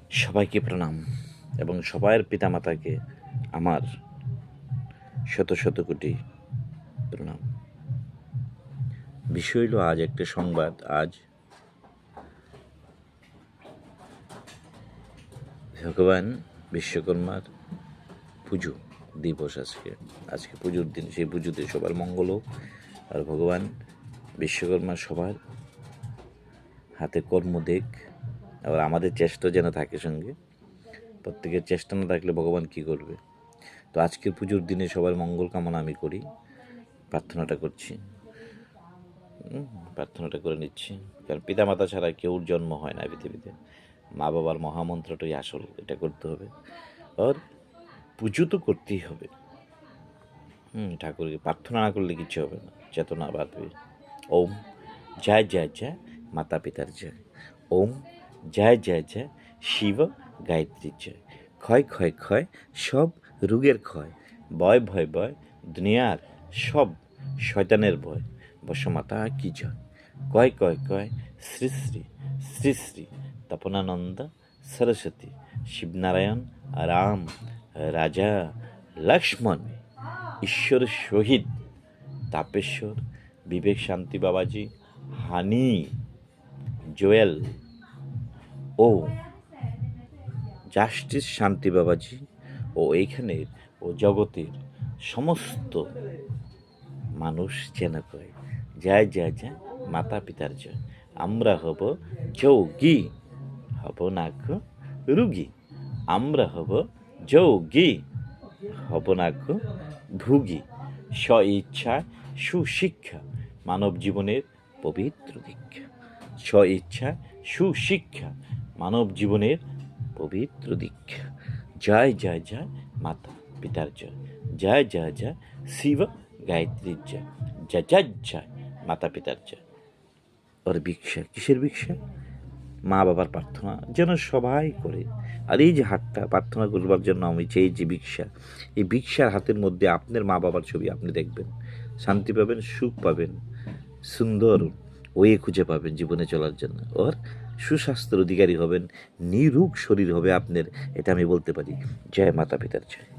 সবাইকে প্রণাম এবং সবার পিতামাতাকে আমার শত শত কোটি প্রণাম। বিষয় হলো আজ একটা সংবাদ। আজ ভগবান বিশ্বকর্মার পুজো দিবস। আজকে পুজোর দিন। সেই পুজোতে সবার মঙ্গল হোক, আর ভগবান বিশ্বকর্মা সবার হাতে কর্ম দেখ। আবার আমাদের চেষ্টা যেন থাকে সঙ্গে। প্রত্যেকের চেষ্টা না থাকলে ভগবান কি করবে? তো আজকের পুজোর দিনে সবার মঙ্গল কামনা আমি করি, প্রার্থনাটা করছি, প্রার্থনাটা করে নিচ্ছি। কারণ পিতামাতা ছাড়া কেউর জন্ম হয় না পৃথিবীতে। মা বাবার মহামন্ত্রটাই আসল, এটা করতে হবে। আর পুজো তো করতেই হবে। ঠাকুরকে প্রার্থনা না করলে কিছু হবে না, চেতনা বাড়বে। ওম জয় জয় জয় মাতা পিতার জয়। ওম জয় জয় জয় শিব গায়ত্রীর জয়। ক্ষয় ক্ষয় ক্ষয় সব রোগের ক্ষয়, ভয় ভয় ভয় দুনিয়ার সব শয়তানের ভয়। বসমাতা কি জয়। কয় কয় কয় শ্রী শ্রী শ্রী শ্রী তপনানন্দ সরস্বতী শিবনারায়ণ রাম রাজা লক্ষ্মণ ঈশ্বর শহীদ তাপেশ্বর বিবেক শান্তি বাবাজি হানি জোয়েল ও জাস্টিস শান্তি বাবাজি ও এইখানের ও জগতের সমস্ত মানুষ যেন কয় জয় জয় জয় মাতা পিতার জয়। আমরা হব যোগী, হব না রুগী। আমরা হব যোগী, হব না ভুগী। স্ব ইচ্ছায় সুশিক্ষা মানব জীবনের পবিত্র দীক্ষা। স্ব ইচ্ছায় সুশিক্ষা মানব জীবনের পবিত্র দীক্ষা। জয় জয় জয় মাতা পিতার জয়। জয় জয় জয় শিব গায়ত্রীর জয়। জয় জয় জয় মাতা পিতার জয়। ওর ভিক্ষা কিসের ভিক্ষা? মা বাবার প্রার্থনা যেন সবাই করে। আর এই যে হাতটা প্রার্থনা করবার জন্য আমি চেয়ে যে ভিক্ষা, এই ভিক্ষার হাতের মধ্যে আপনার মা বাবার ছবি আপনি দেখবেন, শান্তি পাবেন, সুখ পাবেন, সুন্দর ওয়ে খুঁজে পাবেন জীবনে চলার জন্য। ওর সুস্বাস্থ্যের অধিকারী হবেন, নিরোগ শরীর হবে আপনার, এটা আমি বলতে পারি। জয় মাতা পিতার জয়।